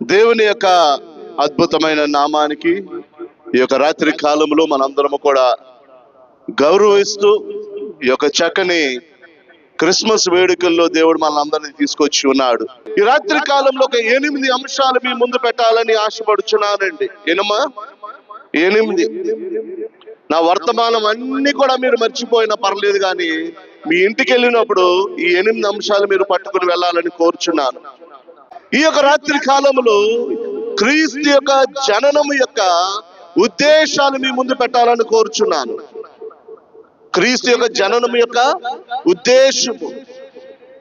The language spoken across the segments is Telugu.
దేవుని యొక్క అద్భుతమైన నామానికి ఈ యొక్క రాత్రి కాలంలో మనందరము కూడా గౌరవిస్తూ ఈ యొక్క చక్కని క్రిస్మస్ వేడుకల్లో దేవుడు మనందరినీ తీసుకొచ్చి ఉన్నాడు. ఈ రాత్రి కాలంలో ఒక 8 అంశాలు మీ ముందు పెట్టాలని ఆశపడుచున్నానండి. ఏనమ్మా? 8. నా వర్తమానం అన్ని కూడా మీరు మర్చిపోయినా పర్లేదు, కానీ మీ ఇంటికి వెళ్ళినప్పుడు ఈ 8 అంశాలు మీరు పట్టుకుని వెళ్ళాలని కోరుచున్నాను. ఈ యొక్క రాత్రి కాలంలో క్రీస్తు యొక్క జననము యొక్క ఉద్దేశాలు మీ ముందు పెట్టాలని కోరుచున్నాను. క్రీస్తు యొక్క జననం యొక్క ఉద్దేశము,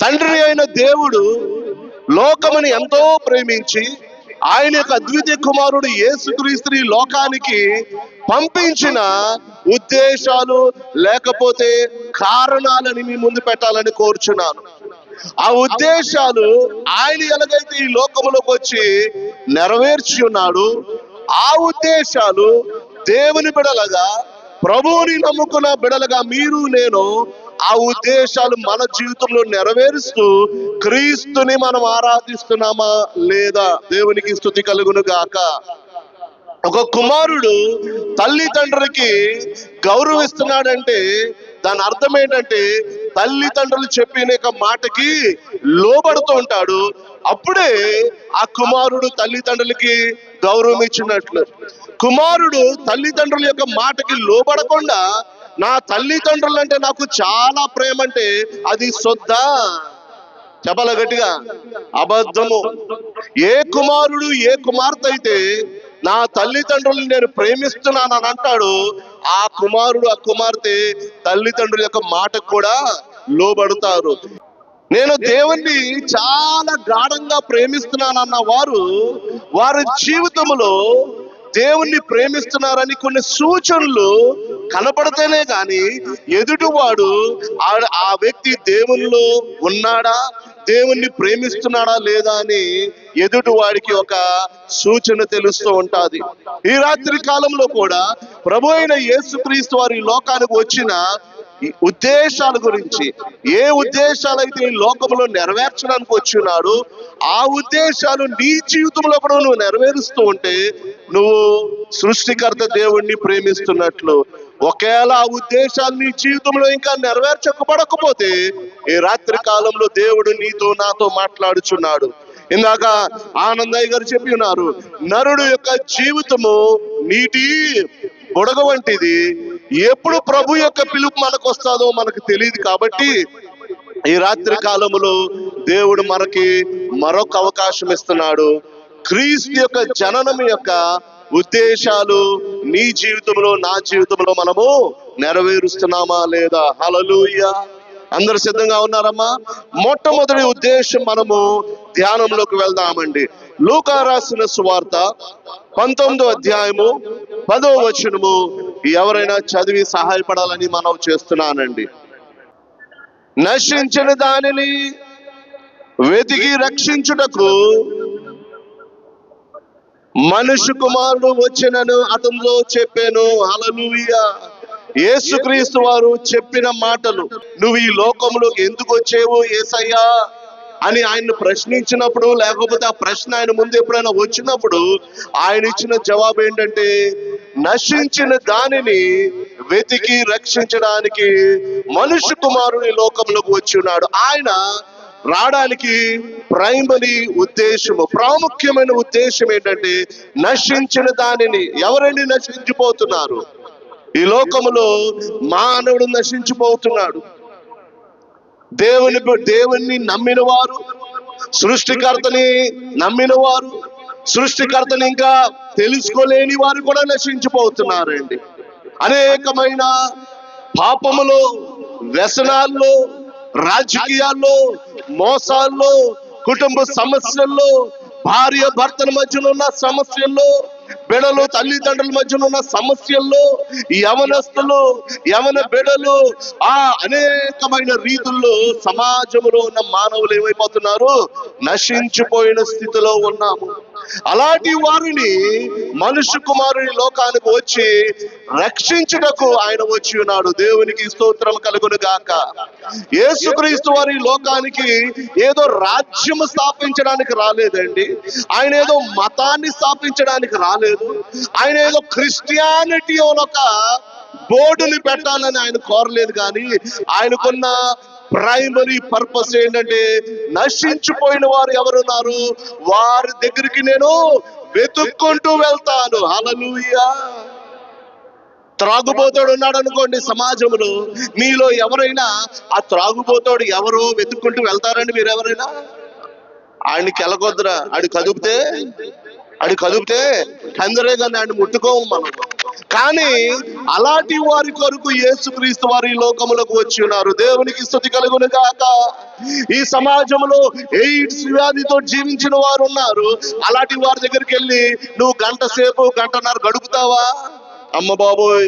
తండ్రి అయిన దేవుడు లోకముని ఎంతో ప్రేమించి ఆయన యొక్క అద్వితీయ కుమారుడు యేసుక్రీస్తుని లోకానికి పంపించిన ఉద్దేశాలు లేకపోతే కారణాలని మీ ముందు పెట్టాలని కోరుచున్నాను. ఆ ఉద్దేశాలు ఆయన ఎలాగైతే ఈ లోకములోకి వచ్చి నెరవేర్చి ఉన్నాడు, ఆ ఉద్దేశాలు దేవుని బిడలగా, ప్రభువుని నమ్ముకున్న బిడలుగా మీరు నేను ఆ ఉద్దేశాలు మన జీవితంలో నెరవేరుస్తూ క్రీస్తుని మనం ఆరాధిస్తున్నామా లేదా? దేవునికి స్తుతి కలుగును గాక. ఒక కుమారుడు తల్లిదండ్రులకి గౌరవిస్తున్నాడంటే దాని అర్థం ఏంటంటే తల్లిదండ్రులు చెప్పిన మాటకి లోబడుతూ ఉంటాడు. అప్పుడే ఆ కుమారుడు తల్లిదండ్రులకి గౌరవం ఇచ్చినట్లు. కుమారుడు తల్లిదండ్రుల యొక్క మాటకి లోబడకుండా నా తల్లిదండ్రులు అంటే నాకు చాలా ప్రేమ అంటే అది సొద్దా? చెప్పాల గట్టిగా, అబద్ధము. ఏ కుమారుడు ఏ కుమార్తె అయితే నా తల్లిదండ్రులను నేను ప్రేమిస్తున్నాను అని అంటాడు, ఆ కుమారుడు ఆ కుమార్తె తల్లిదండ్రుల యొక్క మాటకు కూడా లోబడతారు. నేను దేవుణ్ణి చాలా గాఢంగా ప్రేమిస్తున్నానన్న వారి జీవితంలో దేవుణ్ణి ప్రేమిస్తున్నారని కొన్ని సూచనలు కనపడితేనే గాని ఎదుటివాడు ఆ వ్యక్తి దేవునిలో ఉన్నాడా, దేవుణ్ణి ప్రేమిస్తున్నాడా లేదా అని ఎదుటివాడికి ఒక సూచన తెలుస్తూ ఉంటాది. ఈ రాత్రి కాలంలో కూడా ప్రభు అయిన యేసుక్రీస్తు వారి లోకానికి వచ్చిన ఉద్దేశాల గురించి, ఏ ఉద్దేశాలు అయితే ఈ లోకంలో నెరవేర్చడానికి వచ్చినాడు, ఆ ఉద్దేశాలు నీ జీవితంలో కూడా నువ్వు నెరవేరుస్తూ ఉంటే నువ్వు సృష్టికర్త దేవుణ్ణి ప్రేమిస్తున్నట్లు. ఒకవేళ ఆ ఉద్దేశాలు నీ జీవితంలో ఇంకా నెరవేర్చకపోతే ఈ రాత్రి కాలంలో దేవుడు నీతో నాతో మాట్లాడుచున్నాడు. ఇందాక ఆనందయ్య గారు చెప్పి ఉన్నారు, నరుడు యొక్క జీవితము నీటి బుడగ వంటిది. ఎప్పుడు ప్రభు యొక్క పిలుపు మనకు వస్తుందో మనకు తెలియదు. కాబట్టి ఈ రాత్రి కాలములో దేవుడు మనకి మరొక అవకాశం ఇస్తున్నాడు. క్రీస్తు యొక్క జననం యొక్క ఉద్దేశాలు నీ జీవితంలో నా జీవితంలో మనము నెరవేరుస్తున్నామా లేదా? హల్లెలూయా. అందరు సిద్ధంగా ఉన్నారమ్మా? మొట్టమొదటి ఉద్దేశం మనము ధ్యానంలోకి వెళ్దామండి. లూకా రాసిన సువార్త 19వ అధ్యాయము 10వ వచనము ఎవరైనా చదివి సహాయపడాలని మనం చేస్తున్నానండి. నశించిన దానిని వెతికి రక్షించుటకు మనుష్య కుమారుడు వచ్చినను అతనితో చెప్పాను. హల్లెలూయా. యేసుక్రీస్తు వారు చెప్పిన మాటలు, నువ్వు ఈ లోకంలోకి ఎందుకు వచ్చేవు యేసయ్యా అని ఆయన్ని ప్రశ్నించినప్పుడు, లేకపోతే ఆ ప్రశ్న ఆయన ముందు ఎప్పుడైనా వచ్చినప్పుడు ఆయన ఇచ్చిన జవాబు ఏంటంటే, నశించిన దానిని వెతికి రక్షించడానికి మనుష్య కుమారుని లోకంలోకి వచ్చి ఉన్నాడు. ఆయన రావడానికి ప్రైమరీ ఉద్దేశము, ప్రాముఖ్యమైన ఉద్దేశం ఏంటంటే నశించిన దానిని. ఎవరండి నశించిపోతున్నారు? ఈ లోకములో మానవుడు నశించిపోతున్నాడు. దేవుణ్ణి నమ్మిన వారు, సృష్టికర్తని నమ్మిన వారు, సృష్టికర్తని ఇంకా తెలుసుకోలేని వారు కూడా నశించిపోతున్నారండి. అనేకమైన పాపములో, వ్యసనాల్లో, రాజకీయాల్లో, మోసాల్లో, కుటుంబ సమస్యల్లో, భార్య భర్తల మధ్యన ఉన్న సమస్యల్లో, బిడలు తల్లిదండ్రుల మధ్యన ఉన్న సమస్యల్లో, యవనస్తులు యవన బిడలు అనేకమైన రీతుల్లో సమాజంలో ఉన్న మానవులు ఏమైపోతున్నారు? నశించిపోయిన స్థితిలో ఉన్నాము. అలాంటి వారిని మనుష్య కుమారుని లోకానికి వచ్చి రక్షించుటకు ఆయన వచ్చి ఉన్నాడు. దేవునికి స్తోత్రం కలుగును గాక. యేసుక్రీస్తు వారి లోకానికి ఏదో రాజ్యం స్థాపించడానికి రాలేదండి. ఆయన ఏదో మతాన్ని స్థాపించడానికి రాలేదు. ఆయన ఏదో క్రిస్టియానిటీ ఒక బోర్డుని పెట్టాలని ఆయన కోరలేదు. కానీ ఆయనకున్న ప్రైమరీ పర్పస్ ఏంటంటే, నశించిపోయిన వారు ఎవరున్నారు వారి దగ్గరికి నేను వెతుక్కుంటూ వెళ్తాను. హల్లెలూయా. త్రాగుబోతోడు ఉన్నాడు అనుకోండి సమాజంలో, మీలో ఎవరైనా ఆ త్రాగుబోతోడు ఎవరో వెతుక్కుంటూ వెళ్తారండి? మీరు ఎవరైనా ఆయన్ని కెలకొద్దురా, ఆడు కదిపితే కందరే కానీ ఆయన ముట్టుకోము మనం. కానీ అలాంటి వారి కొరకు యేసుక్రీస్తు వారి లోకములకు వచ్చి ఉన్నారు. దేవునికి స్తుతి కలుగును గాక. ఈ సమాజంలో ఎయిడ్స్ వ్యాధితో జీవించిన వారు ఉన్నారు. అలాంటి వారి దగ్గరికి వెళ్ళి నువ్వు గంట సేపు గంటన్నర గడుపుతావా? అమ్మ బాబోయ్,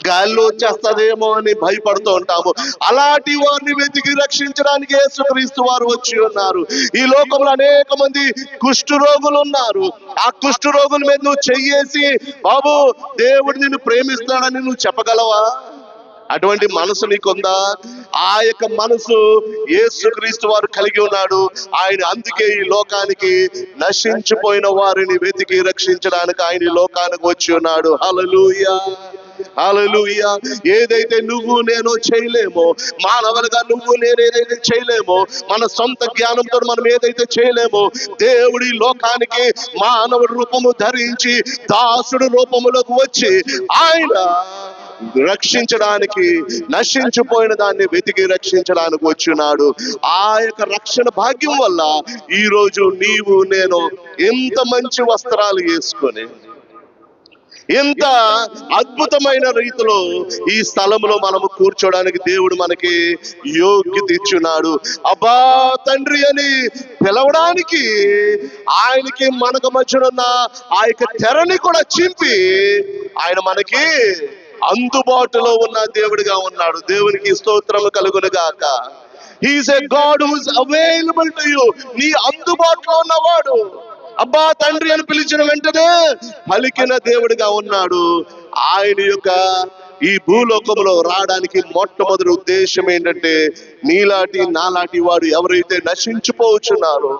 గాల్లో వచ్చేస్తదేమో అని భయపడుతూ ఉంటాము. అలాంటి వారిని వెతికి రక్షించడానికి యేసుక్రీస్తు వారు వచ్చి ఉన్నారు. ఈ లోకంలో అనేక మంది కుష్ఠు రోగులు ఉన్నారు. ఆ కుష్ఠు రోగుల మీద నువ్వు చెయ్యేసి, బాబు దేవుడు నిన్ను ప్రేమిస్తాడని నువ్వు చెప్పగలవా? అటువంటి మనసు నీకుందా? ఆ యొక్క మనసు యేసుక్రీస్తు వారు కలిగి ఉన్నాడు. ఆయన అందుకే ఈ లోకానికి నశించిపోయిన వారిని వెతికి రక్షించడానికి ఆయన ఈ లోకానికి వచ్చి ఉన్నాడు. హల్లెలూయా, హల్లెలూయా. ఏదైతే నువ్వు నేను చేయలేమో, మానవులుగా నువ్వు నేను ఏదైతే చేయలేమో, మన సొంత జ్ఞానంతో మనం ఏదైతే చేయలేమో, దేవుడి లోకానికి మానవుడి రూపము ధరించి దాసుడు రూపములోకి వచ్చి ఆయన రక్షించడానికి, నశించిపోయిన దాన్ని వెతికి రక్షించడానికి వచ్చినాడు. ఆ యొక్క రక్షణ భాగ్యం వల్ల ఈ రోజు నీవు నేను ఎంత మంచి వస్త్రాలు వేసుకొని, ఎంత అద్భుతమైన రీతిలో ఈ స్థలంలో మనము కూర్చోడానికి దేవుడు మనకి యోగ్యత ఇచ్చున్నాడు. అబ్బా తండ్రి అని పిలవడానికి ఆయనకి మనకు మధ్యనున్న ఆ యొక్క తెరని కూడా చింపి ఆయన మనకి అందుబాటులో ఉన్న దేవుడిగా ఉన్నాడు. దేవునికి స్తోత్రము కలుగును గాక. He is a God who is available to you. నీ అందుబాటులో ఉన్నవాడు. అబ్బా తండ్రి అని పిలిచిన వెంటనే పలికిన దేవుడిగా ఉన్నాడు. ఆయన యొక్క ఈ భూలోకంలో రావడానికి మొట్టమొదటి ఉద్దేశం ఏంటంటే, నీలాంటి నాలాంటి వాడు ఎవరైతే నశించిపోవచ్చున్నారో,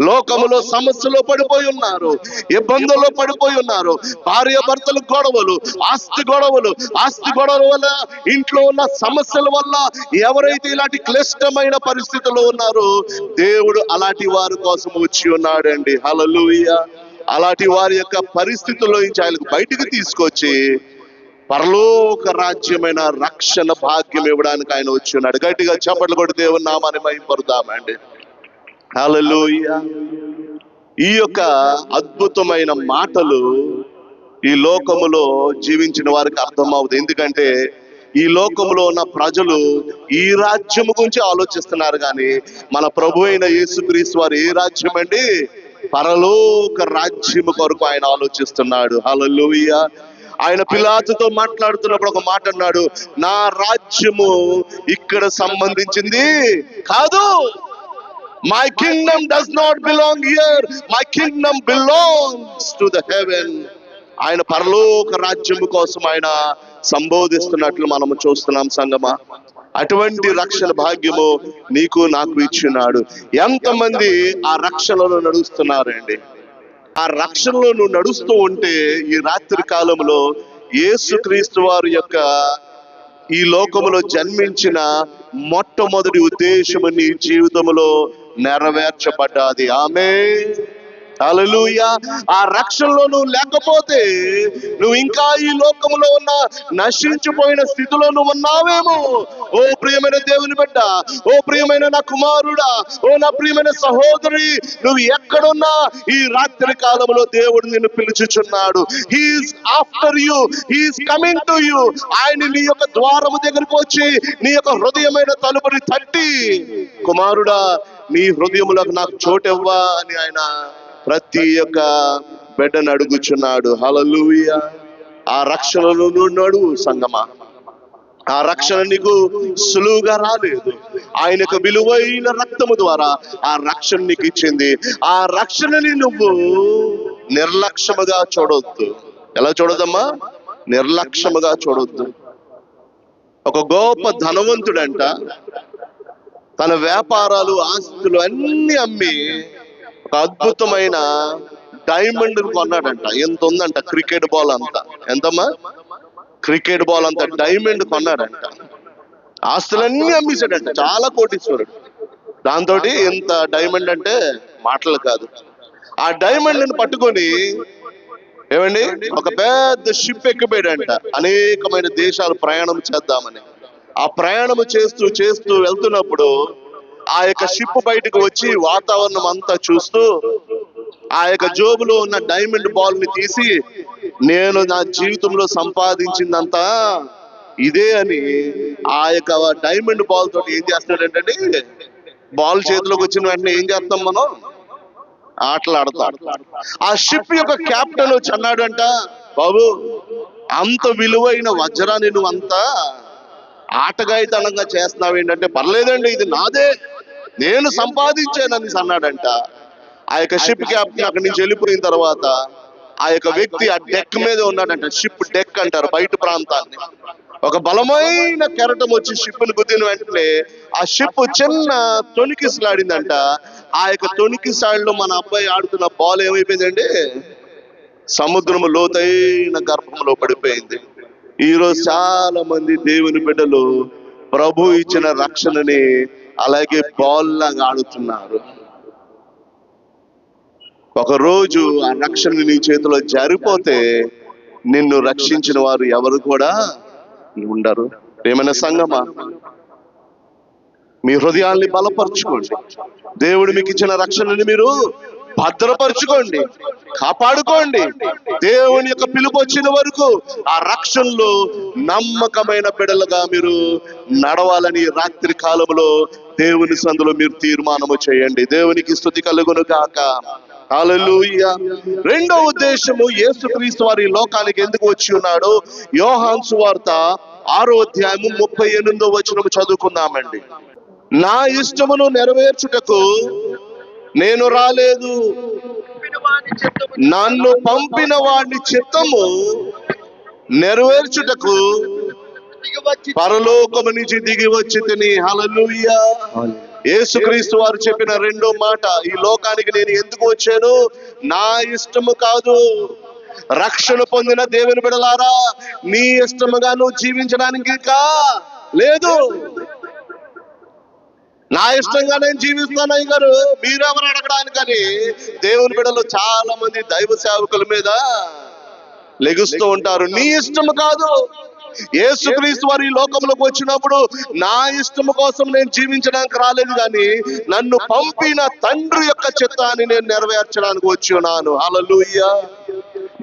లోకములో సమస్యలో పడిపోయి ఉన్నారు, ఇబ్బందుల్లో పడిపోయి ఉన్నారు, భార్య భర్తలు గొడవలు, ఆస్తి గొడవల వల్ల, ఇంట్లో ఉన్న సమస్యల వల్ల ఎవరైతే ఇలాంటి క్లిష్టమైన పరిస్థితుల్లో ఉన్నారో, దేవుడు అలాంటి వారి కోసం వచ్చి ఉన్నాడండి. హల్లెలూయా. అలాంటి వారి యొక్క పరిస్థితుల్లో నుంచి ఆయనకు బయటికి తీసుకొచ్చి పరలోక రాజ్యమైన రక్షణ భాగ్యం ఇవ్వడానికి ఆయన వచ్చి ఉన్నాడు. గట్టిగా చప్పట్లు కొట్టి దేవుని నామాన్ని మహిమపరుద్దామండి. హల్లెలూయా. ఈ యొక్క అద్భుతమైన మాటలు ఈ లోకములో జీవించిన వారికి అర్థమవుతుంది. ఎందుకంటే ఈ లోకంలో ఉన్న ప్రజలు ఈ రాజ్యము గురించి ఆలోచిస్తున్నారు, కానీ మన ప్రభు అయిన యేసుక్రీస్తు వారు ఏ రాజ్యం అండి? పరలోక రాజ్యము కొరకు ఆయన ఆలోచిస్తున్నాడు. హల్లెలూయా. ఆయన పిలాతుతో మాట్లాడుతున్నప్పుడు ఒక మాట అన్నాడు, నా రాజ్యము ఇక్కడ సంబంధించింది కాదు. My kingdom does not belong here. My kingdom belongs to the heaven. ఆయన పరలోక రాజ్యము కోసం ఆయన సంబోధిస్తున్నట్లు మనము చూస్తున్నాం సంగమా. అటువంటి రక్షణ భాగ్యము నీకు నాకు ఇచ్చినాడు. ఎంతమంది ఆ రక్షణలో నడుస్తున్నారండి? ఆ రక్షణలో నువ్వు నడుస్తూ ఉంటే ఈ రాత్రి కాలంలో యేసుక్రీస్తు వారి యొక్క ఈ లోకములో జన్మించిన మొట్టమొదటి ఉద్దేశము నీ జీవితంలో నెరవేర్చబడ్డాది. ఆమేన్. హల్లెలూయా. ఆ రక్షణలో నువ్వు లేకపోతే నువ్వు ఇంకా ఈ లోకంలో ఉన్న నశించిపోయిన స్థితిలో నువ్వు ఉన్నావేమో. ఓ ప్రియమైన దేవుని బిడ్డ, ఓ ప్రియమైన నా కుమారుడా, ఓ నా ప్రియమైన సహోదరి, నువ్వు ఎక్కడున్నా ఈ రాత్రి కాలంలో దేవుడు నిన్ను పిలుచుచున్నాడు. He is after you, he is coming to you. ఆయన నీ యొక్క ద్వారము దగ్గరకు వచ్చి నీ యొక్క హృదయమైన తలుపుని తట్టి, కుమారుడా నీ హృదయములకు నాకు చోటివ్వా అని ఆయన ప్రతి ఒక్క బిడ్డను అడుగుచున్నాడు. హల్లెలూయా. ఆ రక్షణలో నువ్వు నడువు సంగమా. ఆ రక్షణ నీకు సులువుగా రాలేదు. ఆయన యొక్క విలువైన రక్తము ద్వారా ఆ రక్షణ నీకు ఇచ్చింది. ఆ రక్షణని నువ్వు నిర్లక్ష్యముగా చూడొద్దు. ఎలా చూడదమ్మా? నిర్లక్ష్యముగా చూడొద్దు. ఒక గొప్ప ధనవంతుడంట తన వ్యాపారాలు ఆస్తులు అన్ని అమ్మి ఒక అద్భుతమైన డైమండ్ కొన్నాడంట. ఎంత ఉందంట? క్రికెట్ బాల్ అంతా. ఎంతమ్మా? క్రికెట్ బాల్ అంతా డైమండ్ కొన్నాడంట. ఆస్తులన్నీ అమ్మేశాడంట. చాలా కోటీశ్వరుడు. దాంతో ఎంత డైమండ్ అంటే మాటలు కాదు. ఆ డైమండ్ ని పట్టుకొని ఏమండి ఒక పెద్ద షిప్ ఎక్కిపోయాడంట. అనేకమైన దేశాలు ప్రయాణం చేద్దామని. ఆ ప్రయాణం చేస్తూ చేస్తూ వెళ్తున్నప్పుడు ఆ యొక్క షిప్ బయటకు వచ్చి వాతావరణం అంతా చూస్తూ ఆ యొక్క జోబులో ఉన్న డైమండ్ బాల్ ని తీసి, నేను నా జీవితంలో సంపాదించిందంతా ఇదే అని ఆ యొక్క డైమండ్ బాల్ తోటి ఏం చేస్తాడంటే, బాల్ చేతిలోకి వచ్చిన వెంటనే ఏం చేస్తాం మనం? ఆటలు ఆడతాడు. ఆ షిప్ యొక్క కెప్టెన్ వచ్చి అన్నాడంట, బాబు అంత విలువైన వజ్రాన్ని నువ్వు అంతా ఆటగాయితనంగా చేస్తున్నావు ఏంటంటే, పర్లేదండి ఇది నాదే, నేను సంపాదించానని అన్నాడంట. ఆ యొక్క షిప్ కెప్టెన్ అక్కడి నుంచి వెళ్ళిపోయిన తర్వాత ఆ యొక్క వ్యక్తి ఆ డెక్ మీద ఉన్నాడంట. షిప్ డెక్ అంటారు బయట ప్రాంతాన్ని. ఒక బలమైన కెరటం వచ్చి షిప్ ను గుద్దిన వెంటనే ఆ షిప్ చిన్న తొణికిసలాడిందంట. ఆ యొక్క తొణికిసాడిలో మన అబ్బాయి ఆడుతున్న బాల్ ఏమైపోయిందండి? సముద్రము లోతైన గర్భంలో పడిపోయింది. ఈరోజు చాలా మంది దేవుని బిడ్డలు ప్రభు ఇచ్చిన రక్షణని అలాగే బాల్ లాగా ఆడుతున్నారు. ఒక రోజు ఆ రక్షణ నీ చేతిలో జారిపోతే నిన్ను రక్షించిన వారు ఎవరు కూడా ఉండరు. ఏమైనా సంగమా, మీ హృదయాల్ని బలపరచుకోండి. దేవుడు మీకు ఇచ్చిన రక్షణని మీరు భద్రపరచుకోండి, కాపాడుకోండి. దేవుని యొక్క పిలుపు వచ్చిన వరకు ఆ రక్షణలో నమ్మకమైన బిడ్డలుగా మీరు నడవాలని రాత్రి కాలంలో దేవుని సందులో మీరు తీర్మానము చేయండి. దేవునికి స్తుతి కలుగును గాక. హల్లెలూయా. రెండో ఉద్దేశము, యేసుక్రీస్తు వారి లోకానికి ఎందుకు వచ్చి ఉన్నాడు? యోహాను సువార్త 6వ అధ్యాయము 38వ వచనం చదువుకుందామండి. నా ఇష్టమును నెరవేర్చుటకు నేను రాలేదు, నన్ను పంపిన వాడి చిత్తము నెరవేర్చుటకు పరలోకము నుంచి దిగి వచ్చి తిని. హల్లెలూయా. యేసుక్రీస్తు వారు చెప్పిన రెండో మాట, ఈ లోకానికి నేను ఎందుకు వచ్చాను? నా ఇష్టము కాదు. రక్షణ పొందిన దేవుని బిడ్డలారా, నీ ఇష్టముగా నువ్వు జీవించడానికి లేదు. నా ఇష్టంగా నేను జీవిస్తాను అయ్యగారు, మీరెవరు అడగడానికని దేవుని బిడ్డలు చాలా మంది దైవ సేవకుల మీద లెగుస్తూ ఉంటారు. నీ ఇష్టము కాదు. యేసుక్రీస్తు వారు ఈ లోకంలోకి వచ్చినప్పుడు నా ఇష్టము కోసం నేను జీవించడానికి రాలేదు, కానీ నన్ను పంపిన తండ్రి యొక్క చిత్తాన్ని నేను నెరవేర్చడానికి వచ్చి ఉన్నాను. హల్లెలూయా.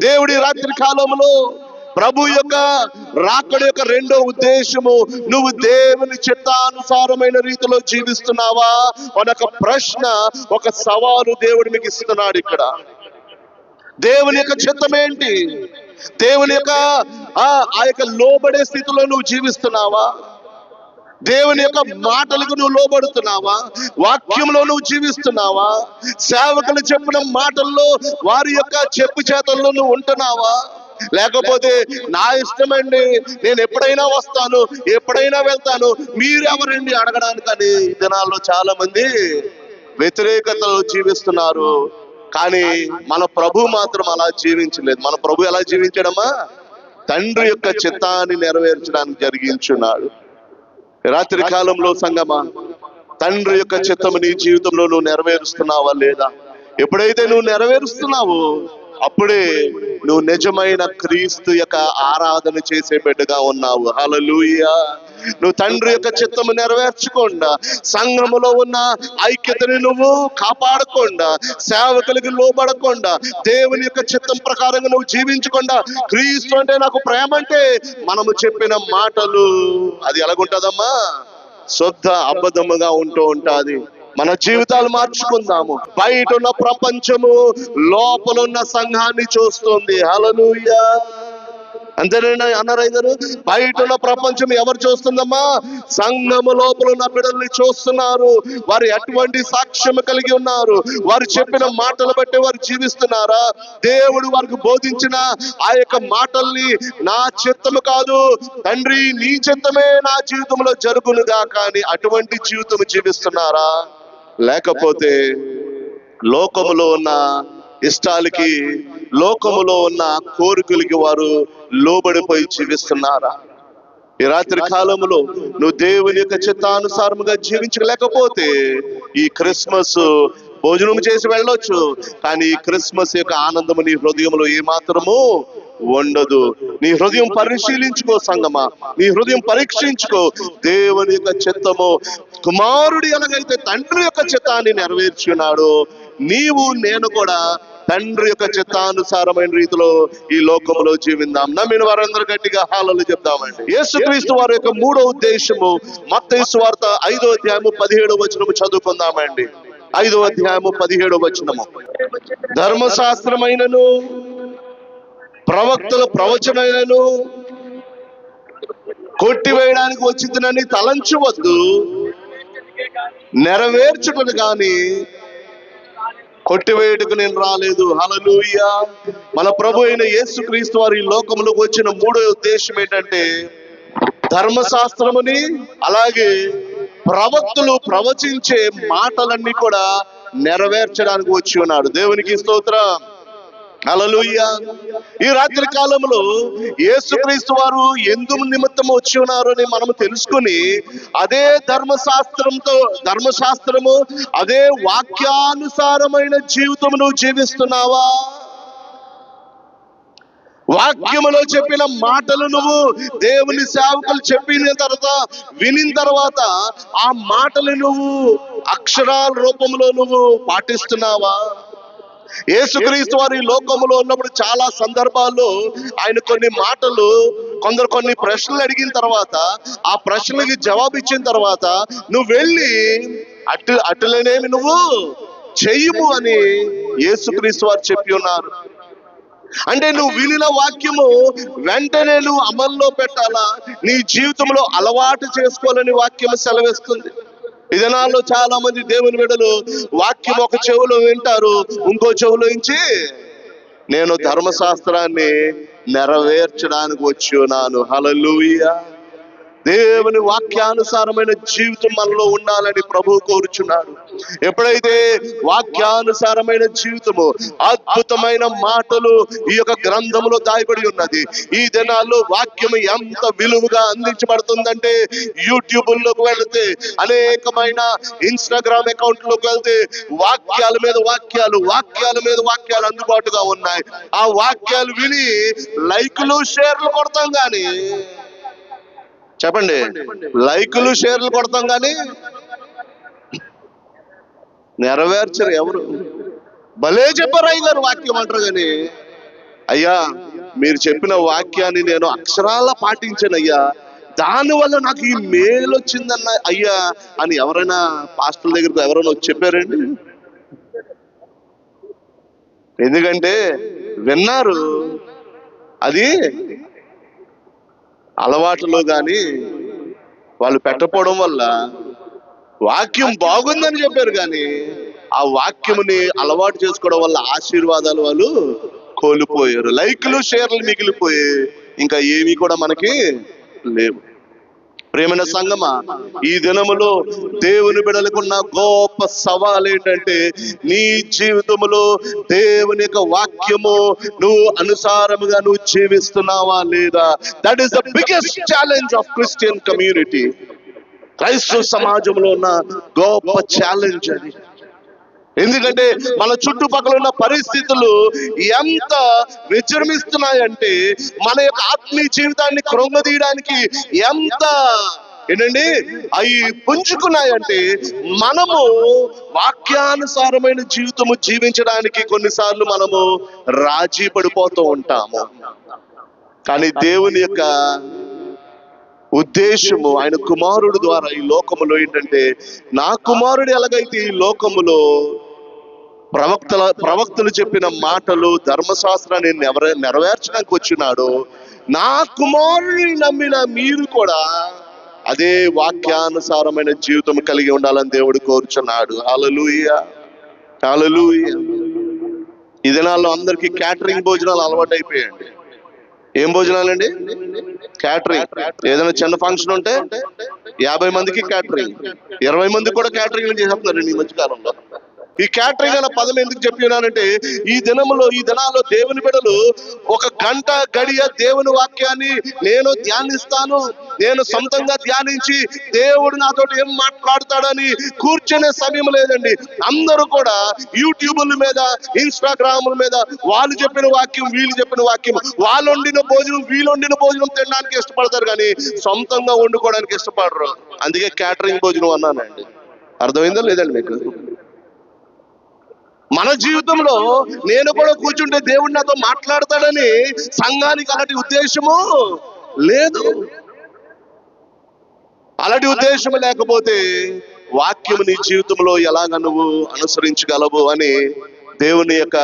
దేవుడి రాత్రి కాలంలో ప్రభు యొక్క రాకడ యొక్క రెండో ఉద్దేశము, నువ్వు దేవుని చిత్తానుసారమైన రీతిలో జీవిస్తున్నావా అనొక ప్రశ్న, ఒక సవాలు దేవుడు మీకు ఇస్తున్నాడు. ఇక్కడ దేవుని యొక్క చిత్తం ఏంటి? దేవుని యొక్క ఆ యొక్క లోబడే స్థితిలో నువ్వు జీవిస్తున్నావా? దేవుని యొక్క మాటలకు నువ్వు లోబడుతున్నావా? వాక్యంలో నువ్వు జీవిస్తున్నావా? సేవకులు చెప్పిన మాటల్లో వారి యొక్క చెప్పు చేతల్లో నువ్వు ఉంటున్నావా? లేకపోతే నా ఇష్టమండి, నేను ఎప్పుడైనా వస్తాను, ఎప్పుడైనా వెళ్తాను, మీరెవరండి అడగడానికని ఈ దినాల్లో చాలా మంది వ్యతిరేకతలో జీవిస్తున్నారు. కానీ మన ప్రభు మాత్రం అలా జీవించలేదు. మన ప్రభు ఎలా జీవించడమా? తండ్రి యొక్క చిత్తాన్ని నెరవేర్చడానికి జరిగించున్నాడు. రాత్రి కాలంలో సంగమా, తండ్రి యొక్క చిత్తము నీ జీవితంలో నువ్వు నెరవేరుస్తున్నావా లేదా? ఎప్పుడైతే నువ్వు నెరవేరుస్తున్నావో అప్పుడే నువ్వు నిజమైన క్రీస్తు యొక్క ఆరాధన చేసే బిడ్డగా ఉన్నావు. హల్లెలూయా. నువ్వు తండ్రి యొక్క చిత్తము నెరవేర్చకుండా, సంఘములో ఉన్న ఐక్యతని నువ్వు కాపాడకుండా, సేవకులకి లోబడకుండా, దేవుని యొక్క చిత్తం ప్రకారంగా నువ్వు జీవించకుండా, క్రీస్తు అంటే నాకు ప్రేమ అంటే మనము చెప్పిన మాటలు అది ఎలాగుంటదమ్మా? శుద్ధ అబద్ధముగా ఉంటూ ఉంటాది. మన జీవితాలు మార్చుకుందాము. బయట ఉన్న ప్రపంచము లోపలున్న సంఘాన్ని చూస్తుంది. హల్లెలూయా. అంతేనా అన్నారు గారు? బయట ఉన్న ప్రపంచం ఎవరు చూస్తుందమ్మా? సంఘము లోపల ఉన్న బిడ్డల్ని చూస్తున్నారు. వారు ఎటువంటి సాక్ష్యం కలిగి ఉన్నారు? వారు చెప్పిన మాటలు బట్టి వారు జీవిస్తున్నారా? దేవుడు వారికి బోధించిన ఆ యొక్క మాటల్ని నా చిత్తము కాదు తండ్రి నీ చిత్తమే నా జీవితంలో జరుగునుగా కానీ అటువంటి జీవితం జీవిస్తున్నారా? లేకపోతే లోకములో ఉన్న ఇష్టాలకి, లోకములో ఉన్న కోరికలకి వారు లోబడిపోయి జీవిస్తున్నారా? ఈ రాత్రి కాలంలో నువ్వు దేవుని యొక్క చిత్తానుసారముగా జీవించలేకపోతే ఈ క్రిస్మస్ భోజనం చేసి వెళ్ళొచ్చు, కానీ ఈ క్రిస్మస్ యొక్క ఆనందము నీ హృదయంలో ఏమాత్రము ఉండదు. నీ హృదయం పరిశీలించుకో సంగమా, నీ హృదయం పరీక్షించుకో. దేవుని యొక్క చిత్తము, కుమారుడు ఎలాగైతే తండ్రి యొక్క చిత్తాన్ని నెరవేర్చున్నాడు, నీవు నేను కూడా తండ్రి యొక్క చిత్తానుసారమైన రీతిలో ఈ లోకంలో జీవిద్దాం. నమ్మిన వారందరూ గట్టిగా హల్లెలూయా చెప్దామండి. యేసుక్రీస్తు వారి యొక్క మూడో ఉద్దేశము మత్తయి సువార్త 5వ అధ్యాయము 17వ వచనము చదువుకుందామండి. 5వ అధ్యాయము 17వ వచనము. ధర్మశాస్త్రమైనను ప్రవక్తల ప్రవచనైనను కొట్టివేయడానికి వచ్చిందని తలంచవద్దు, నెరవేర్చుటను గాని కొట్టివేయటకు నేను రాలేదు. హల్లెలూయా. మన ప్రభు అయిన యేసుక్రీస్తు వారు ఈ లోకంలోకి వచ్చిన మూడో ఉద్దేశం ఏంటంటే ధర్మశాస్త్రముని అలాగే ప్రవక్తలు ప్రవచించే మాటలన్నీ కూడా నెరవేర్చడానికి వచ్చి ఉన్నాడు. దేవునికి స్తోత్రం. హల్లెలూయా. ఈ రాత్రి కాలంలో యేసుక్రీస్తు వారు ఎందుకు నిమిత్తం వచ్చి ఉన్నారు అని మనం తెలుసుకుని అదే ధర్మశాస్త్రము అదే వాక్యానుసారమైన జీవితం నువ్వు జీవిస్తున్నావా? వాక్యములో చెప్పిన మాటలు నువ్వు దేవుని సేవకులు చెప్పిన తర్వాత వినిన తర్వాత ఆ మాటలు నువ్వు అక్షరాల రూపంలో నువ్వు పాటిస్తున్నావా? యేసుక్రీస్తు వారు ఈ లోకంలో ఉన్నప్పుడు చాలా సందర్భాల్లో ఆయన కొన్ని మాటలు, కొన్ని ప్రశ్నలు అడిగిన తర్వాత ఆ ప్రశ్నలకి జవాబు ఇచ్చిన తర్వాత నువ్వు వెళ్ళి అటులనేమి నువ్వు చెయ్యము అని యేసుక్రీస్తు వారు చెప్పి ఉన్నారు. అంటే నువ్వు వినిన వాక్యము వెంటనే నువ్వు అమల్లో పెట్టాలా, నీ జీవితంలో అలవాటు చేసుకోవాలని వాక్యము సెలవిస్తుంది. ఈ దినాల్లో చాలా మంది దేవుని బిడ్డలు వాక్యం ఒక చెవులో వింటారు, ఇంకో చెవులో నుంచి నేను ధర్మశాస్త్రాన్ని నెరవేర్చడానికి వచ్చి ఉన్నాను. హల్లెలూయా. దేవుని వాక్యానుసారమైన జీవితం మనలో ఉండాలని ప్రభు కోరుచున్నాడు. ఎప్పుడైతే వాక్యానుసారమైన జీవితము, అద్భుతమైన మాటలు ఈ యొక్క గ్రంథములో దాయబడి ఉన్నది. ఈ దినాల్లో వాక్యము ఎంత విలువగా అందించబడుతుందంటే యూట్యూబ్లోకి వెళితే, అనేకమైన ఇన్స్టాగ్రామ్ అకౌంట్లోకి వెళ్తే వాక్యాల మీద వాక్యాలు అందుబాటుగా ఉన్నాయి. ఆ వాక్యాలు విని లైకులు షేర్లు కొడతాం కానీ, చెప్పండి, లైకులు షేర్లు కొడతాం కానీ నెరవేర్చరు ఎవరు. భలే చెప్పారు అయ్యగారు వాక్యం అంటారు కానీ, అయ్యా మీరు చెప్పిన వాక్యాన్ని నేను అక్షరాల పాటించాను అయ్యా, దానివల్ల నాకు ఈ మేలు వచ్చిందన్న అయ్యా అని ఎవరైనా పాస్టర్ల దగ్గరకు ఎవరైనా వచ్చి చెప్పారండి? ఎందుకంటే విన్నారు, అది అలవాటులో కానీ వాళ్ళు పెట్టకపోవడం వల్ల వాక్యం బాగుందని చెప్పారు కానీ ఆ వాక్యముని అలవాటు చేసుకోవడం వల్ల ఆశీర్వాదాలు వాళ్ళు కోల్పోయారు. లైక్లు షేర్లు మిగిలిపోయి ఇంకా ఏమీ కూడా మనకి లేవు. ప్రేమైన సంగమా, ఈ దినములో దేవుని బిడ్డలకున్న గొప్ప సవాల్ ఏంటంటే నీ జీవితంలో దేవుని యొక్క వాక్యము నువ్వు అనుసారముగా నువ్వు జీవిస్తున్నావా లేదా? That is the biggest challenge of Christian community. క్రైస్తవ సమాజంలో ఉన్న గొప్ప ఛాలెంజ్ అది. ఎందుకంటే మన చుట్టుపక్కల ఉన్న పరిస్థితులు ఎంత విజృంభిస్తున్నాయంటే మన యొక్క ఆత్మీయ జీవితాన్ని కృంగదీయడానికి ఎంత అవి పుంజుకున్నాయంటే మనము వాక్యానుసారమైన జీవితము జీవించడానికి కొన్నిసార్లు మనము రాజీ పడిపోతూ ఉంటాము. కానీ దేవుని యొక్క ఉద్దేశము ఆయన కుమారుడు ద్వారా ఈ లోకములో ఏంటంటే, నా కుమారుడు ఎలాగైతే ఈ లోకములో ప్రవక్తలు చెప్పిన మాటలు ధర్మశాస్త్రాన్ని నెరవేర్చడానికి వచ్చినాడు, నా కుమారుని నమ్మిన మీరు కూడా అదే వాక్యానుసారమైన జీవితం కలిగి ఉండాలని దేవుడు కోరుచున్నాడు. హల్లెలూయా, హల్లెలూయా. ఈ దినాల్లో అందరికీ క్యాటరింగ్ భోజనాలు అలవాటు అయిపోయాయండి. ఏం భోజనాలండి? క్యాటరింగ్. ఏదైనా చిన్న ఫంక్షన్ ఉంటే 50 మందికి క్యాటరింగ్, 20 మందికి కూడా క్యాటరింగ్ చేసేస్తున్నారండి ఈ మధ్యకాలంలో. ఈ క్యాటరింగ్ అనే పదం ఎందుకు చెప్పినానంటే, ఈ దినాల్లో దేవుని బిడ్డలు ఒక గంట గడియ దేవుని వాక్యాన్ని నేను ధ్యానిస్తాను, నేను సొంతంగా ధ్యానించి దేవుడు నాతో ఏం మాట్లాడతాడని కూర్చునే సమయం లేదండి. అందరూ కూడా యూట్యూబ్ల మీద, ఇన్స్టాగ్రాముల మీద వాళ్ళు చెప్పిన వాక్యం, వీళ్ళు చెప్పిన వాక్యం, వాళ్ళు వండిన భోజనం, వీళ్ళు వండిన భోజనం తినడానికి ఇష్టపడతారు కానీ సొంతంగా వండుకోవడానికి ఇష్టపడరు. అందుకే క్యాటరింగ్ భోజనం అన్నానండి. అర్థమైందో లేదండి మీకు? మన జీవితంలో నేను కూడా కూర్చుంటే దేవుడు నాతో మాట్లాడతాడని సంఘానికి అలాంటి ఉద్దేశము లేదు. అలాంటి ఉద్దేశం లేకపోతే వాక్యము నీ జీవితంలో ఎలాగ నువ్వు అనుసరించగలవు అని దేవుని యొక్క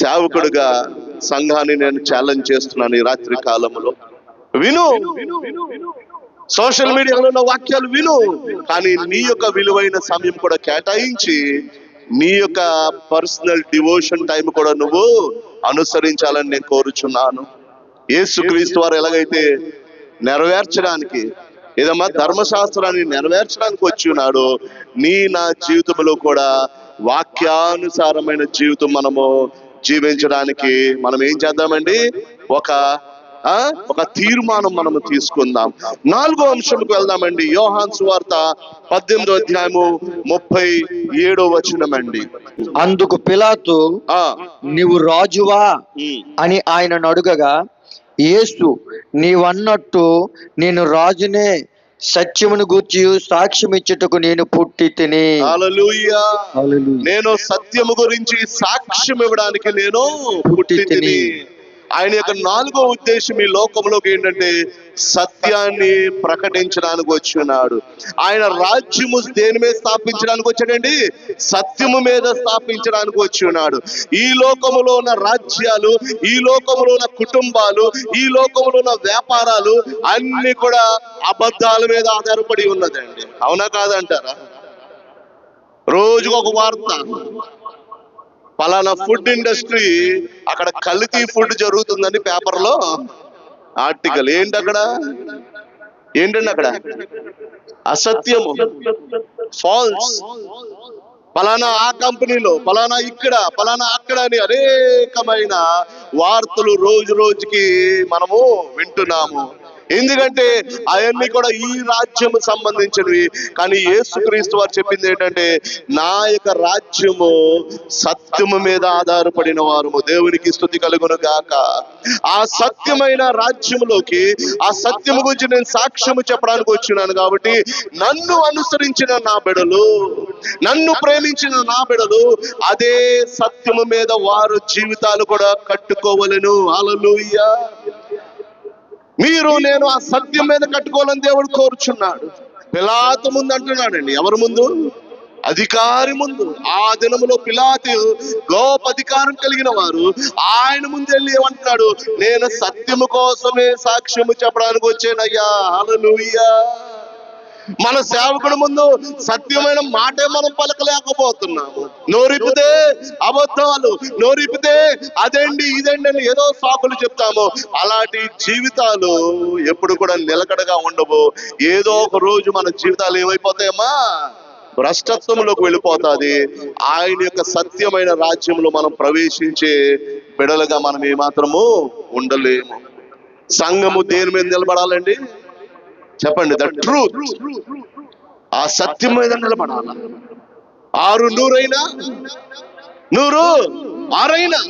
సేవకుడిగా సంఘాన్ని నేను ఛాలెంజ్ చేస్తున్నాను ఈ రాత్రి కాలంలో. విను, సోషల్ మీడియాలో ఉన్న వాక్యాలు విను, కానీ నీ యొక్క విలువైన సమయం కూడా కేటాయించి నీ యొక్క పర్సనల్ డివోషన్ టైం కూడా నువ్వు అనుసరించాలని నేను కోరుచున్నాను. యేసుక్రీస్తు వారు ఎలాగైతే నెరవేర్చడానికి, ఏదమ్మా ధర్మశాస్త్రాన్ని నెరవేర్చడానికి వచ్చి ఉన్నాడో, నా జీవితంలో కూడా వాక్యానుసారమైన జీవితం మనము జీవించడానికి మనం ఏం చేద్దామండి? ఒక తీర్మానం మనము తీసుకుందాం. 4వ అంశంకు వెళ్దామండి. యోహాను సువార్త 18వ అధ్యాయము 37వ వచనం అండి. అందుకు పిలాతు, నీవు రాజువా అని ఆయనను అడుగగా, యేసు, నీవన్నట్టు నేను రాజునే, సత్యమును గూర్చి సాక్ష్యం ఇచ్చుటకు నేను పుట్టి తిని. హల్లెలూయా. నేను సత్యము గురించి సాక్ష్యం ఇవ్వడానికి నేను పుట్టి తిని. ఆయన యొక్క 4వ ఉద్దేశం ఈ లోకంలోకి ఏంటంటే సత్యాన్ని ప్రకటించడానికి వచ్చి ఉన్నాడు. ఆయన రాజ్యము దేని మీద స్థాపించడానికి వచ్చాడండి? సత్యము మీద స్థాపించడానికి వచ్చి ఉన్నాడు. ఈ లోకములో ఉన్న రాజ్యాలు, ఈ లోకములో ఉన్న కుటుంబాలు, ఈ లోకములో ఉన్న వ్యాపారాలు అన్ని కూడా అబద్ధాల మీద ఆధారపడి ఉన్నదండి. అవునా కాదంటారా? రోజుకు ఒక వార్త, పలానా ఫుడ్ ఇండస్ట్రీ అక్కడ కల్తీ ఫుడ్ జరుగుతుందని పేపర్లో ఆర్టికల్. ఏంటండి అక్కడ అసత్యము, ఫాల్స్. పలానా ఆ కంపెనీలో, పలానా ఇక్కడ, పలానా అక్కడ అని అనేకమైన వార్తలు రోజు రోజుకి మనము వింటున్నాము. ఎందుకంటే అవన్నీ కూడా ఈ రాజ్యము సంబంధించినవి. కానీ యేసుక్రీస్తు వారు చెప్పింది ఏంటంటే, నా యొక్క రాజ్యము సత్యము మీద ఆధారపడిన వారము. దేవునికి స్తుతి కలుగును గాక. ఆ సత్యమైన రాజ్యములోకి, ఆ సత్యము గురించి నేను సాక్ష్యము చెప్పడానికి వచ్చినాను. కాబట్టి నన్ను అనుసరించిన నా బిడ్డలు, నన్ను ప్రేమించిన నా బిడ్డలు అదే సత్యము మీద వారు జీవితాలు కూడా కట్టుకోవలెను. హల్లెలూయా. నేను ఆ సత్యం మీద కట్టుకోవాలని దేవుడు కోరుచున్నాడు. పిలాతు ముందు అంటున్నాడండి. ఎవరి ముందు? అధికారి ముందు. ఆ దినములో పిలాతు గొప్ప అధికారం కలిగిన వారు. ఆయన ముందు వెళ్ళి ఏమంటున్నాడు? నేను సత్యము కోసమే సాక్ష్యము చెప్పడానికి వచ్చానయ్యా. హల్లెలూయా. మన సేవకుడి ముందు సత్యమైన మాటే మనం పలకలేకపోతున్నాము. నోరిపితే అబద్ధాలు, నోరిపితే అదండి ఇదండి అని ఏదో సాకులు చెప్తాము. అలాంటి జీవితాలు ఎప్పుడు కూడా నిలకడగా ఉండవు. ఏదో ఒక రోజు మన జీవితాలు ఏమైపోతాయమ్మా? భ్రష్టత్వంలోకి వెళ్ళిపోతాది. ఆయన యొక్క సత్యమైన రాజ్యంలో మనం ప్రవేశించే బిడలుగా మనం ఏమాత్రము ఉండలేము. సంఘము దేని మీద నిలబడాలండి? చెప్పండి. The truth. ఆ సత్యం మీద నిలబడాల. 6 100 6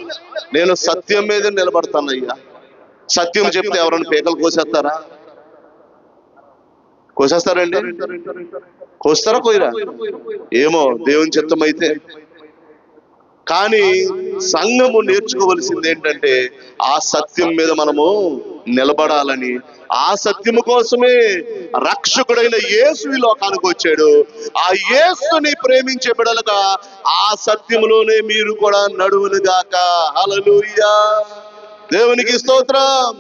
నేను సత్యం మీద నిలబడతానయ్యా. సత్యం చెప్తే ఎవరైనా పేకలు కోసేస్తారా? కోసేస్తారండి? కోస్తారా కోయరా? ఏమో, దేవుని చిత్తం అయితే. కానీ సంఘము నేర్చుకోవలసింది ఏంటంటే ఆ సత్యం మీద మనము నిలబడాలని. ఆ సత్యము కోసమే రక్షకుడైన యేసు ఈ లోకానికి వచ్చాడు. ఆ యేసుని ప్రేమించే బిడలుగా ఆ సత్యములోనే మీరు కూడా నడువును గాక. హల్లెలూయా. దేవునికి స్తోత్రం.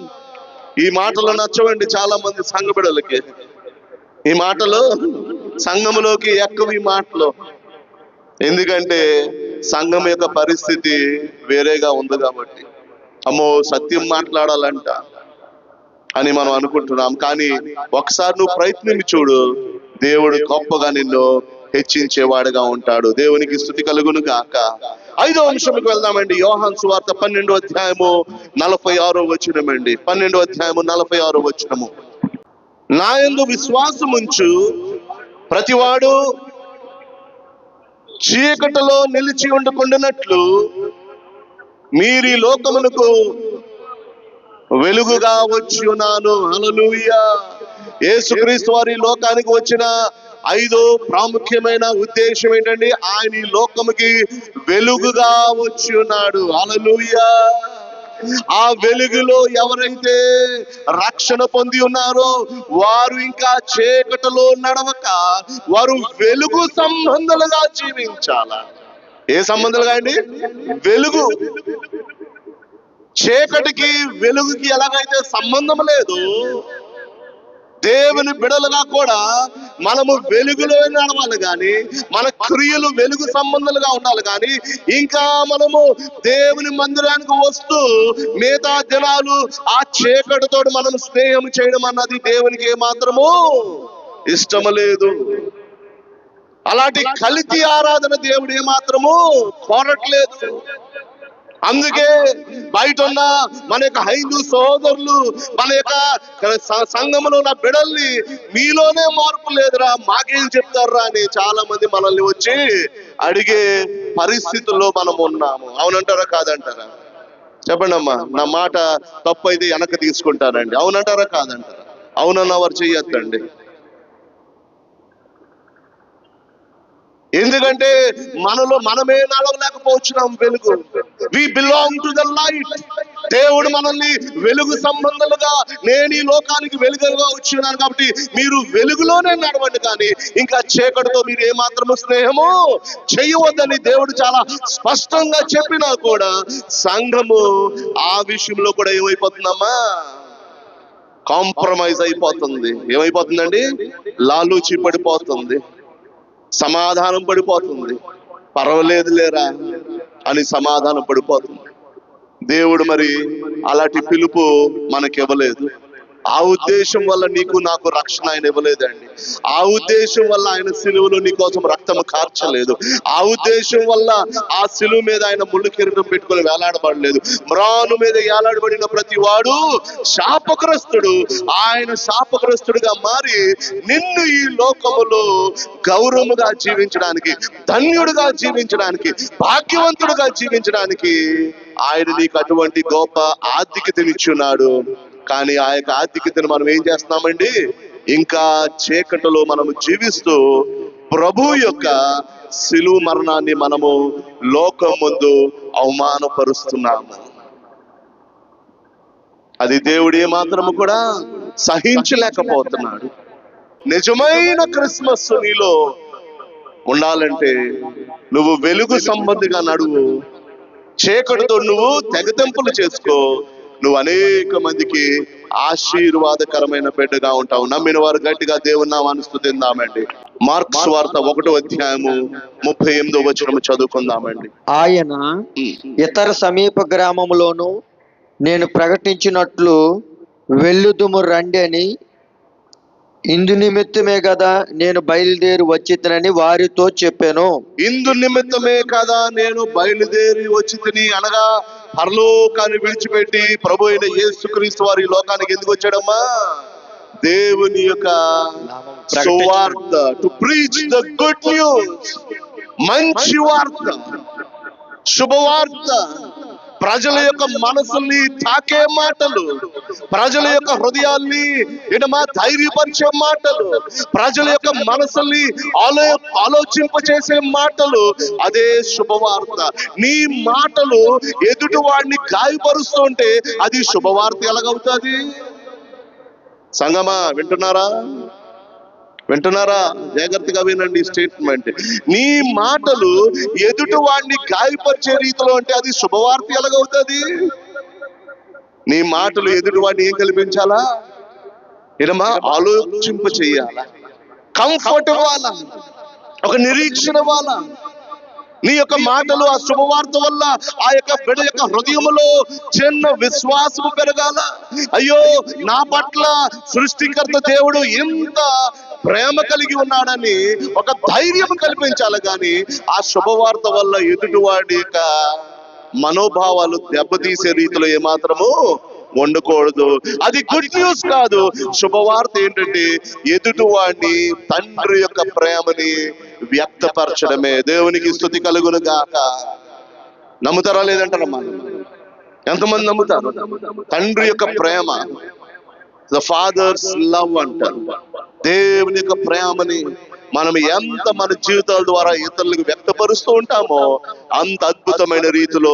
ఈ మాటలు నచ్చవండి చాలా మంది సంఘ బిడ్డలకి. ఈ మాటలు సంఘములోకి ఎక్కవు ఈ మాటలు. ఎందుకంటే సంఘం యొక్క పరిస్థితి వేరేగా ఉంది కాబట్టి. అమ్మో సత్యం మాట్లాడాలంట అని మనం అనుకుంటున్నాం. కానీ ఒకసారి నువ్వు ప్రయత్నించి చూడు, దేవుడు గొప్పగా నిన్ను హెచ్చించేవాడుగా ఉంటాడు. దేవునికి స్తుతి కలుగును గాక. 5వ అంశంకి వెళ్దామండి. యోహాను సువార్త 12వ అధ్యాయము 46వ వచనమండి. 12వ అధ్యాయము 46వ వచనము. నా యందు విశ్వాసముంచు ప్రతివాడు చీకటిలో నిలిచి ఉండకుండానట్లు మీరు ఈ లోకమునకు వెలుగుగా వచ్చి ఉన్నాను. హల్లెలూయా. యేసుక్రీస్తు వారి లోకానికి వచ్చిన 5వ ప్రాముఖ్యమైన ఉద్దేశం ఏంటండి? ఆయన ఈ లోకముకి వెలుగుగా వచ్చి ఉన్నాడు. హల్లెలూయా. ఆ వెలుగులో ఎవరైతే రక్షణ పొంది ఉన్నారో వారు ఇంకా చీకటిలో నడవక వారు వెలుగు సంబంధులుగా జీవించాల. ఏ సంబంధాలుగా అండి? వెలుగు. చీకటికి వెలుగుకి ఎలాగైతే సంబంధం లేదు, దేవుని బిడలుగా కూడా మనము వెలుగులో నడవాలి కానీ మన క్రియలు వెలుగు సంబంధాలుగా ఉండాలి. కానీ ఇంకా మనము దేవుని మందిరానికి వస్తూ మిగతా దినాలు ఆ చీకటితో మనం స్నేహం చేయడం అన్నది దేవునికి ఏమాత్రము ఇష్టము లేదు. అలాంటి కల్తీ ఆరాధన దేవుడు ఏమాత్రము కోరట్లేదు. అందుకే బయట ఉన్న మన యొక్క హైందూ సోదరులు, మన యొక్క సంఘంలో ఉన్న బిడల్ని మీలోనే మార్పు లేదురా, మాకేం చెప్తారా అని చాలా మంది మనల్ని వచ్చి అడిగే పరిస్థితుల్లో మనం ఉన్నాము. అవునంటారా కాదంటారా? చెప్పండి అమ్మా. నా మాట తప్పు అయితే వెనక్కి తీసుకుంటానండి. అవునంటారా కాదంటారా? అవునన్న వారు చెయ్యొద్దండి. ఎందుకంటే మనలో మనమే నడవలేకపోతున్నాం వెలుగు. We belong to the light. దేవుడు మనల్ని వెలుగు సంబంధాలుగా, నేను ఈ లోకానికి వెలుగుగా వచ్చినాను కాబట్టి మీరు వెలుగులోనే నడవండి, కానీ ఇంకా చీకటితో మీరు ఏమాత్రము స్నేహము చేయవద్దని దేవుడు చాలా స్పష్టంగా చెప్పినా కూడా సంఘము ఆ విషయంలో కూడా ఏమైపోతుందమ్మా? కాంప్రమైజ్ అయిపోతుంది. ఏమైపోతుందండి? లాలూచి పడిపోతుంది, సమాధానం పడిపోతుంది. పర్వాలేదు లేరా అని సమాధానం పడిపోతుంది. దేవుడు మరి అలాంటి పిలుపు మనకివ్వలేదు. ఆ ఉద్దేశం వల్ల నీకు నాకు రక్షణ ఆయన ఇవ్వలేదండి. ఆ ఉద్దేశం వల్ల ఆయన సిలువలో నీ కోసం రక్తము కార్చలేదు. ఆ ఉద్దేశం వల్ల ఆ సిలువ మీద ఆయన ముళ్ళు కిరీటం పెట్టుకొని వేలాడబడలేదు. మ్రాను మీద వేలాడబడిన ప్రతి వాడు శాపగ్రస్తుడు. ఆయన శాపగ్రస్తుడిగా మారి నిన్ను ఈ లోకములో గౌరవముగా జీవించడానికి, ధన్యుడిగా జీవించడానికి, భాగ్యవంతుడిగా జీవించడానికి ఆయన నీకు అటువంటి గొప్ప ఆధిక్యతనిచ్చున్నాడు. కానీ ఆ యొక్క ఆధిక్యతను మనం ఏం చేస్తున్నామండి? ఇంకా చీకటిలో మనము జీవిస్తూ ప్రభు యొక్క శిలువ మరణాన్ని మనము లోకం ముందు అవమానపరుస్తున్నాము. అది దేవుడు ఏమాత్రము కూడా సహించలేకపోతున్నాడు. నిజమైన క్రిస్మస్ నీలో ఉండాలంటే నువ్వు వెలుగు సంబంధిగా నడువు. చీకటితో నువ్వు తెగతెంపులు చేసుకో. నువ్వు అనేక మందికి ఆశీర్వాదకరమైన బిడ్డగా ఉంటావు. నమ్మిన వారు గట్టిగా దేవుని నామాన్ని స్తుతిందామండి. మార్కు సువార్త 1వ అధ్యాయము 38వ వచనము చదువుకుందామండి. ఆయన ఇతర సమీప గ్రామములోను నేను ప్రకటించినట్లు వెళ్ళుదుము రండి అని, ఇందు నిమిత్తమే కదా నేను బయలుదేరి వచ్చితినని వారితో చెప్పాను. ఇందు నిమిత్తమే కదా నేను బయలుదేరి వచ్చితిని అనగా పరలోకాన్ని విడిచిపెట్టి ప్రభు అయిన యేసుక్రీస్తు వారి లోకానికి ఎందుకు వచ్చాడమ్మా? దేవుని యొక్క సువార్త, to preach the good news, మంచి వార్త, శుభవార్త, ప్రజల యొక్క మనసుల్ని తాకే మాటలు, ప్రజల యొక్క హృదయాల్ని ధైర్యపరిచే మాటలు, ప్రజల యొక్క మనసుల్ని ఆలోచింపచేసే మాటలు, అదే శుభవార్త. నీ మాటలు ఎదుటి వాడిని గాయపరుస్తుంటే అది శుభవార్త ఎలాగవుతుంది? సంగమా వింటున్నారా? జాగ్రత్తగా వినండి స్టేట్మెంట్. నీ మాటలు ఎదుటి వాడిని గాయపరిచే రీతిలో అంటే అది శుభవార్త ఎలాగవుతుంది? నీ మాటలు ఎదుటివాడిని ఏం కల్పించాలా? ఏమా ఆలోచింప చెయ్యాలా, కంఫర్ట్ ఇవ్వాలా, ఒక నిరీక్షణ ఇవ్వాలా. నీ యొక్క మాటలు ఆ శుభవార్త వల్ల ఆ యొక్క బిడ్డ యొక్క హృదయంలో చిన్న విశ్వాసము పెరగాల. అయ్యో, నా పట్ల సృష్టికర్త దేవుడు ఎంత ప్రేమ కలిగి ఉన్నాడని ఒక ధైర్యం కల్పించాలి. కానీ ఆ శుభవార్త వల్ల ఎదుటివాడి యొక్క మనోభావాలు దెబ్బతీసే రీతిలో ఏమాత్రము ఉండకూడదు. అది గుడ్ న్యూస్ కాదు. శుభవార్త ఏంటంటే ఎదుటివాడిని తండ్రి యొక్క ప్రేమని వ్యక్తపరచడమే. దేవునికి స్తుతి కలుగును గాక. నమ్ముతారా లేదంటారమ్మా? ఎంతమంది నమ్ముతారు? తండ్రి యొక్క ప్రేమ, ద ఫాదర్స్ లవ్ అంటారు. దేవుని యొక్క ప్రేమని మనం ఎంత మన జీవితాల ద్వారా ఇతరులకు వ్యక్తపరుస్తూ ఉంటామో అంత అద్భుతమైన రీతిలో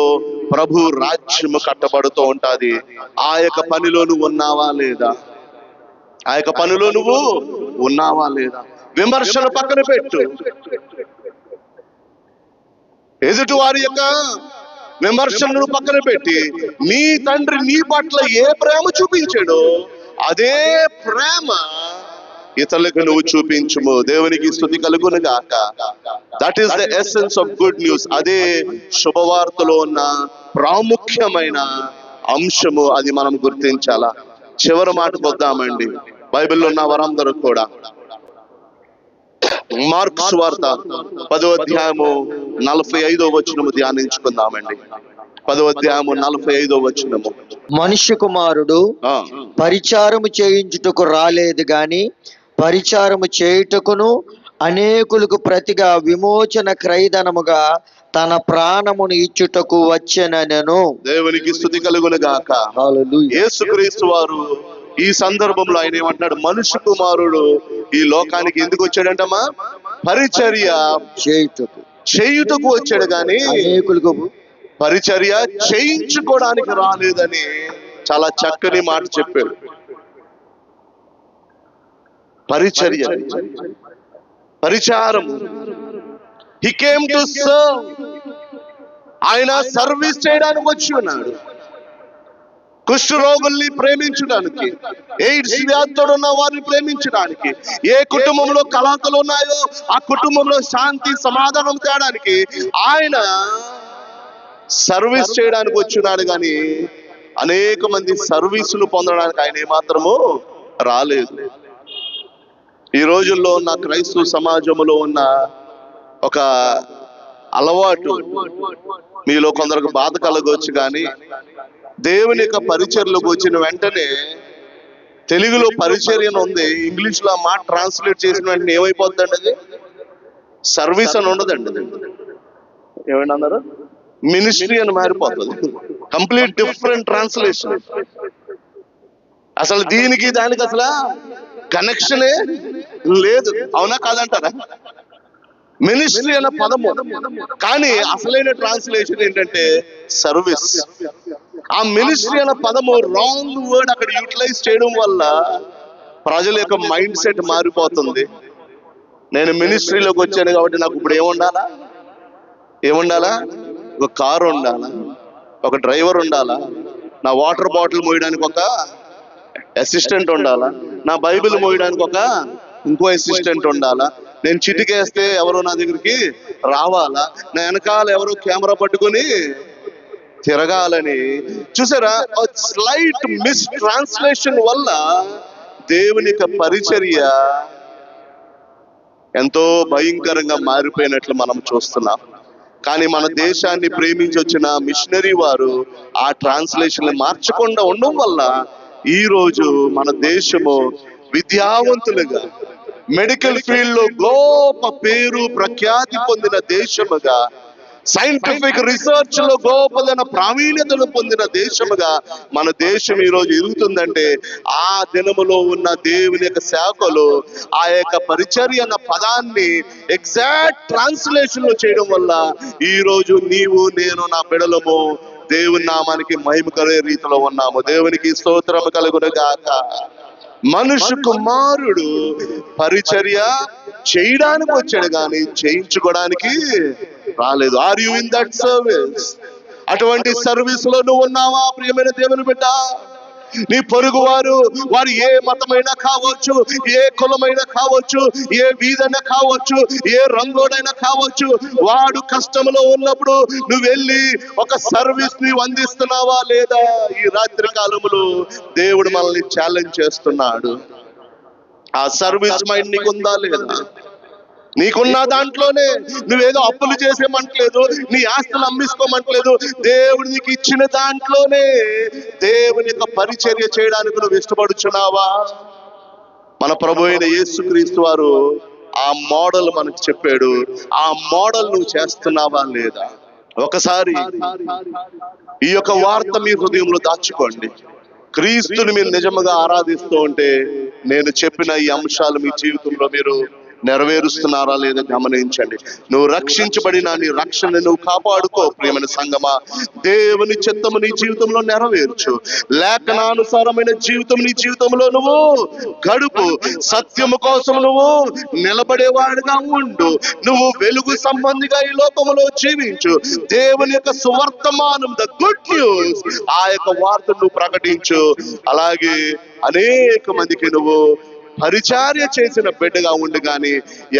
ప్రభు రాజ్యము కట్టబడుతూ ఉంటది. ఆ యొక్క పనిలో నువ్వు ఉన్నావా లేదా? ఆ యొక్క పనిలో నువ్వు ఉన్నావా లేదా? విమర్శన పక్కన పెట్టు. ఎదుటి వారి యొక్క విమర్శలను పక్కన పెట్టి నీ తండ్రి నీ పట్ల ఏ ప్రేమ చూపించాడో అదే ప్రేమ ఇతరులకు నువ్వు చూపించుము. దేవునికి స్తుతి కలుగును గాక. That is the essence of good news. అదే శుభవార్తలో ఉన్న ప్రాముఖ్యమైన అంశము. అది మనం గుర్తించాలా. చివరి మాటకు వద్దామండి. బైబిల్లో ఉన్న వారందరూ కూడా మార్కు సువార్త 10వ అధ్యాయము 45వ వచనము ధ్యానించుకుందామండి. 10వ అధ్యాయము 45వ వచనము. మనుష్య కుమారుడు పరిచారము చేయించుటకు రాలేదు గాని పరిచారము చేయుటకును అనేకులకు ప్రతిగా విమోచన క్రయధనముగా తన ప్రాణమును ఇచ్చుటకు వచ్చెననెను. దేవునికి స్తుతి కలుగును గాక. హల్లెలూయా. యేసుక్రీస్తు వారు ఈ సందర్భంలో ఆయన ఏమంటున్నాడు? మనుష్య కుమారుడు ఈ లోకానికి ఎందుకు వచ్చాడంటమ్మా? పరిచర్య చేయుటకు వచ్చాడు గాని అనేకులకు పరిచర్య చేయించుకోవడానికి రాలేదని చాలా చక్కని మాట చెప్పాడు. పరిచర్య, పరిచారం. He came to serve. ఆయన సర్వీస్ చేయడానికి వచ్చి ఉన్నాడు. కుష్ఠరోగుల్ని ప్రేమించడానికి, ఎయిడ్స్ వ్యాధితో ఉన్న వారిని ప్రేమించడానికి, ఏ కుటుంబంలో కలతలు ఉన్నాయో ఆ కుటుంబంలో శాంతి సమాధానం తేడానికి ఆయన సర్వీస్ చేయడానికి వచ్చినాడు. కానీ అనేక మంది సర్వీసులు పొందడానికి ఆయన ఏమాత్రము రాలేదు. ఈ రోజుల్లో ఉన్న క్రైస్తవ సమాజంలో ఉన్న ఒక అలవాటు మీలో కొందరికి బాధ కలగవచ్చు. కానీ దేవుని యొక్క పరిచర్యలోకి వచ్చిన వెంటనే తెలుగులో పరిచర్య ఉంది, ఇంగ్లీష్ లో ఆ మాట ట్రాన్స్లేట్ చేసిన వెంటనే ఏమైపోతుందండి? అది సర్వీస్ అని ఉండదండి. ఏమైనా అన్నారు? మినిస్ట్రీ అని మారిపోతుంది. Complete different translation. అసలు దీనికి దానికి అసలు కనెక్షనే లేదు. అవునా కాదంటారా? మినిస్ట్రీ అన్న పదము, కానీ అసలైన ట్రాన్స్లేషన్ ఏంటంటే సర్వీస్. ఆ మినిస్ట్రీ అన్న పదము రాంగ్ వర్డ్ అక్కడ యూటిలైజ్ చేయడం వల్ల ప్రజల యొక్క మైండ్ సెట్ మారిపోతుంది. నేను మినిస్ట్రీలోకి వచ్చాను కాబట్టి నాకు ఇప్పుడు ఏముండాలా? ఒక కారు ఉండాలా, ఒక డ్రైవర్ ఉండాలా, నా వాటర్ బాటిల్ మోయడానికి ఒక అసిస్టెంట్ ఉండాలా, నా బైబిల్ మోయడానికి ఇంకో అసిస్టెంట్ ఉండాలా, నేను చిటికేస్తే ఎవరో నా దగ్గరికి రావాలా, నా వెనకాల ఎవరో కెమెరా పట్టుకొని తిరగాలని. చూసారా? స్లైట్ మిస్ ట్రాన్స్లేషన్ వల్ల దేవుని యొక్క పరిచర్య ఎంతో భయంకరంగా మారిపోయినట్లు మనం చూస్తున్నాం. కానీ మన దేశాన్ని ప్రేమించి వచ్చిన మిషనరీ వారు ఆ ట్రాన్స్లేషన్ మార్చకుండా ఉండడం వల్ల ఈ రోజు మన దేశము విద్యావంతులుగా, మెడికల్ ఫీల్డ్ లో గొప్ప పేరు ప్రఖ్యాతి పొందిన దేశముగా, సైంటిఫిక్ రీసెర్చ్ లో గొప్పదైన ప్రావీణ్యతను పొందిన దేశముగా మన దేశం ఈ రోజు ఎదుగుతుందంటే ఆ దినములో ఉన్న దేవుని యొక్క శాఖలు ఆ యొక్క పరిచర్య అన్న పదాన్ని ఎగ్జాక్ట్ ట్రాన్స్లేషన్ లో చేయడం వల్ల ఈ రోజు నీవు నేను నా బిడలము దేవుని నామానికి మహిమ కలిగే రీతిలో ఉన్నాము. దేవునికి స్తోత్రము కలుగును గాక. మనుష్య కుమారుడు పరిచర్య చేయడానికి వచ్చాడు కానీ చేయించుకోవడానికి రాలేదు. Are you in that service? అటువంటి సర్వీస్ లో నువ్వు ఉన్నావా ప్రియమైన దేవుని బిడ్డ? నీ పొరుగు వారు ఏ మతమైనా కావచ్చు, ఏ కులమైనా కావచ్చు, ఏ వీధైనా కావచ్చు, ఏ రంగోడైనా కావచ్చు, వాడు కష్టంలో ఉన్నప్పుడు నువ్వు వెళ్ళి ఒక సర్వీస్ ని అందిస్తున్నావా లేదా? ఈ రాత్రి కాలంలో దేవుడు మనల్ని ఛాలెంజ్ చేస్తున్నాడు. ఆ సర్వీస్ మైండ్ నీకు ఉందా లేదా? నీకున్న దాంట్లోనే నువ్వేదో అప్పులు చేసేమంటలేదు, నీ ఆస్తులు అమ్మిసుకోమంటలేదు. దేవుడు నీకు ఇచ్చిన దాంట్లోనే దేవుని యొక్క పరిచర్య చేయడానికి నువ్వు ఇష్టపడుచున్నావా? మన ప్రభు అయిన యేసుక్రీస్తు వారు ఆ మోడల్ మనకు చెప్పాడు. ఆ మోడల్ నువ్వు చేస్తున్నావా లేదా? ఒకసారి ఈ యొక్క వార్త మీ హృదయంలో దాచుకోండి. క్రీస్తుని మీరు నిజముగా ఆరాధిస్తూ ఉంటే నేను చెప్పిన ఈ అంశాలు మీ జీవితంలో మీరు నెరవేరుస్తున్నారా లేదా గమనించండి. నువ్వు రక్షించబడిన నీ రక్షణ నువ్వు కాపాడుకో ప్రియమైన సంగమా. దేవుని చిత్తము నీ జీవితంలో నెరవేర్చు. లేఖనానుసారమైన జీవితం నీ జీవితంలో నువ్వు గడుపు. సత్యము కోసం నువ్వు నిలబడేవాడిగా ఉండు. నువ్వు వెలుగు సంబంధిగా ఈ లోకములో జీవించు. దేవుని యొక్క సువర్తమానం, ద గుడ్ న్యూస్, ఆ యొక్క వార్తను నువ్వు ప్రకటించు. అలాగే అనేక మందికి నువ్వు పరిచర్య చేసిన బిడ్డగా ఉండి గాని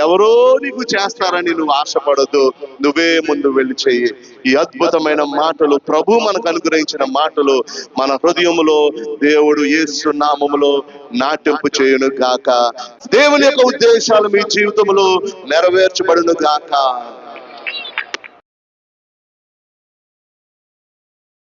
ఎవరో నీకు చేస్తారని నువ్వు ఆశపడద్దు. నువ్వే ముందు వెళ్ళి చెయ్యి. ఈ అద్భుతమైన మాటలు ప్రభు మనకు అనుగ్రహించిన మాటలు మన హృదయములో దేవుడు యేసు నామములో నాటింపు చేయును గాక. దేవుని యొక్క ఉద్దేశాలు మీ జీవితంలో నెరవేర్చబడును గాక.